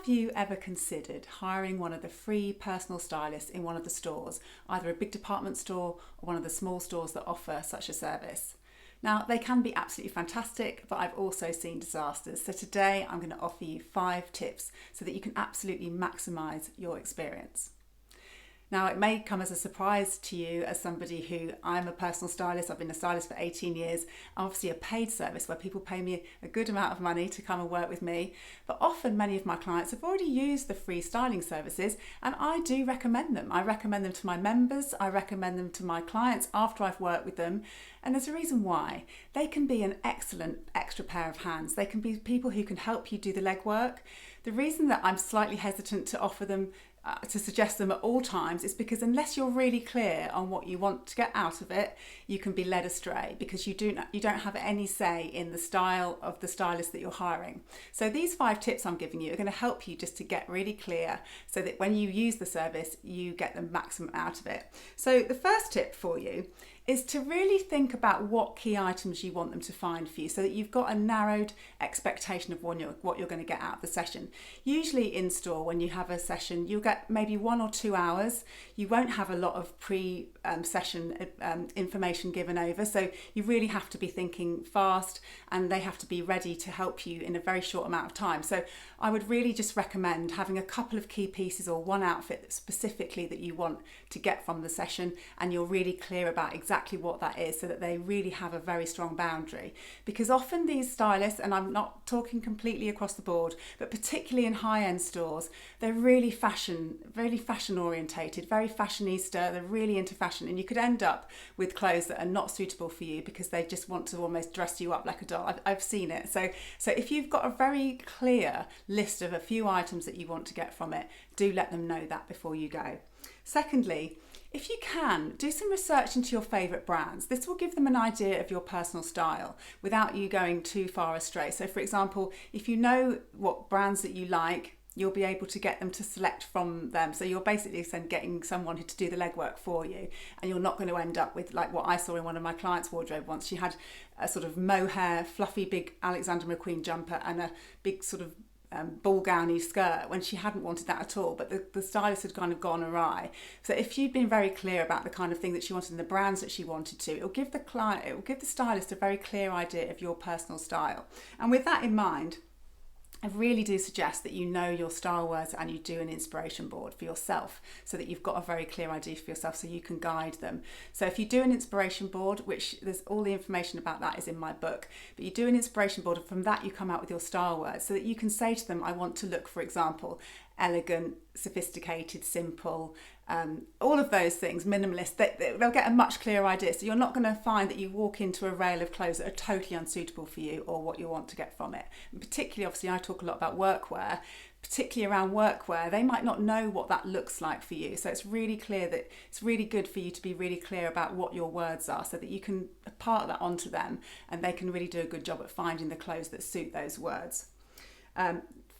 Have you ever considered hiring one of the free personal stylists in one of the stores, either a big department store or one of the small stores that offer such a service? Now, they can be absolutely fantastic, but I've also seen disasters. So today I'm going to offer you 5 tips so that you can absolutely maximise your experience. Now, it may come as a surprise to you as somebody who, I'm a personal stylist, I've been a stylist for 18 years, obviously a paid service where people pay me a good amount of money to come and work with me. But often many of my clients have already used the free styling services, and I do recommend them. I recommend them to my members, I recommend them to my clients after I've worked with them. And there's a reason why. They can be an excellent extra pair of hands. They can be people who can help you do the legwork. The reason that I'm slightly hesitant to offer them to suggest them at all times is because unless you're really clear on what you want to get out of it, you can be led astray because you don't have any say in the style of the stylist that you're hiring. So these 5 tips I'm giving you are going to help you just to get really clear so that when you use the service, you get the maximum out of it. So the first tip for you is to really think about what key items you want them to find for you so that you've got a narrowed expectation of what you're going to get out of the session. Usually in store, when you have a session, you'll get maybe 1 or 2 hours. You won't have a lot of pre-session information given over, so you really have to be thinking fast and they have to be ready to help you in a very short amount of time. So I would really just recommend having a couple of key pieces or one outfit specifically that you want to get from the session, and you're really clear about exactly what that is so that they really have a very strong boundary. Because often these stylists, and I'm not talking completely across the board, but particularly in high-end stores, they're really fashion orientated, very fashionista, they're really into fashion, and you could end up with clothes that are not suitable for you because they just want to almost dress you up like a doll. I've seen it. So if you've got a very clear list of a few items that you want to get from it, do let them know that before you go. Secondly, if you can, do some research into your favourite brands. This will give them an idea of your personal style without you going too far astray. So for example, if you know what brands that you like, you'll be able to get them to select from them. So you're basically getting someone to do the legwork for you, and you're not going to end up with like what I saw in one of my clients' wardrobe once. She had a sort of mohair, fluffy, big Alexander McQueen jumper and a big sort of ball gowny skirt when she hadn't wanted that at all, but the stylist had kind of gone awry. So if you'd been very clear about the kind of thing that she wanted and the brands that she wanted to, it will give the stylist a very clear idea of your personal style. And with that in mind, I really do suggest that you know your style words and you do an inspiration board for yourself so that you've got a very clear idea for yourself so you can guide them. So if you do an inspiration board, which there's all the information about that is in my book, but you do an inspiration board and from that you come out with your style words so that you can say to them, I want to look, for example, elegant, sophisticated, simple, all of those things, minimalist. They'll get a much clearer idea. So you're not going to find that you walk into a rail of clothes that are totally unsuitable for you or what you want to get from it. And particularly, obviously, I talk a lot about workwear, particularly around workwear. They might not know what that looks like for you. So it's really clear that it's really good for you to be really clear about what your words are so that you can impart that onto them and they can really do a good job at finding the clothes that suit those words.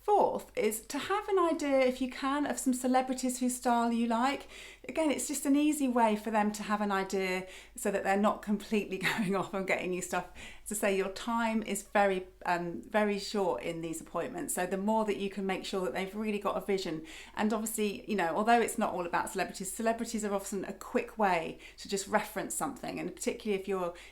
Fourth is to have an idea, if you can, of some celebrities whose style you like. Again, it's just an easy way for them to have an idea so that they're not completely going off and getting you stuff. To say your time is very short in these appointments. So the more that you can make sure that they've really got a vision. And obviously, although it's not all about celebrities are often a quick way to just reference something. And particularly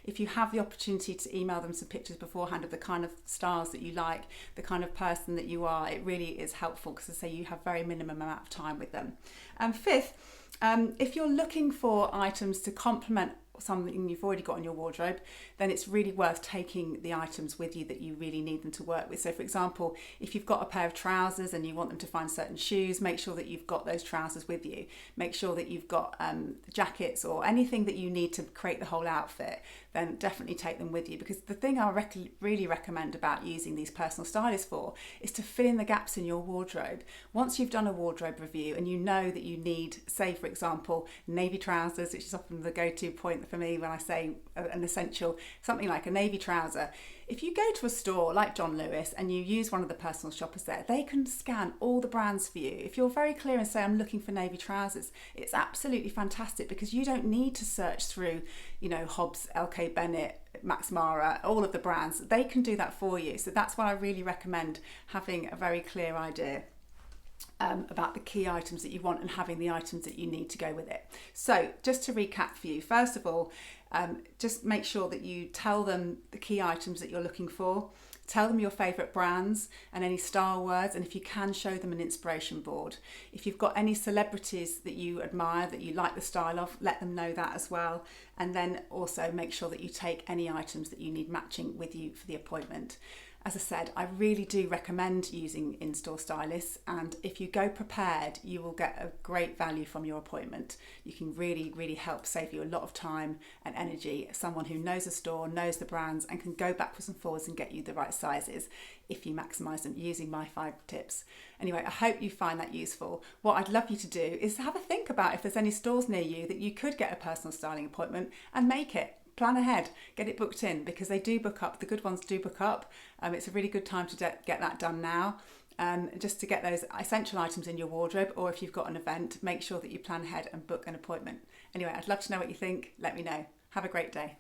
if you have the opportunity to email them some pictures beforehand of the kind of styles that you like, the kind of person that you are, it really is helpful because I say you have very minimum amount of time with them. And fifth, if you're looking for items to complement something you've already got in your wardrobe, then it's really worth taking the items with you that you really need them to work with. So for example, if you've got a pair of trousers and you want them to find certain shoes, make sure that you've got those trousers with you. Make sure that you've got jackets or anything that you need to create the whole outfit, then definitely take them with you. Because the thing I really recommend about using these personal stylists for is to fill in the gaps in your wardrobe. Once you've done a wardrobe review and you know that you need, say for example, navy trousers, which is often the go-to point for me when I say an essential, something like a navy trouser. If you go to a store like John Lewis and you use one of the personal shoppers there, they can scan all the brands for you. If you're very clear and say, I'm looking for navy trousers, it's absolutely fantastic because you don't need to search through, Hobbs, LK Bennett, Max Mara, all of the brands. They can do that for you. So that's why I really recommend having a very clear idea. about the key items that you want and having the items that you need to go with it. So just to recap for you, first of all, just make sure that you tell them the key items that you're looking for. Tell them your favourite brands and any style words, and if you can, show them an inspiration board. If you've got any celebrities that you admire, that you like the style of, let them know that as well. And then also make sure that you take any items that you need matching with you for the appointment. As I said, I really do recommend using in-store stylists, and if you go prepared, you will get a great value from your appointment. You can really help save you a lot of time and energy. Someone who knows the store, knows the brands, and can go backwards and forwards and get you the right sizes if you maximise them using my 5 tips. Anyway, I hope you find that useful. What I'd love you to do is have a think about if there's any stores near you that you could get a personal styling appointment and make it. Plan ahead, get it booked in, because they do book up. The good ones do book up. It's a really good time to get that done now. Just to get those essential items in your wardrobe, or if you've got an event, make sure that you plan ahead and book an appointment. Anyway, I'd love to know what you think. Let me know. Have a great day.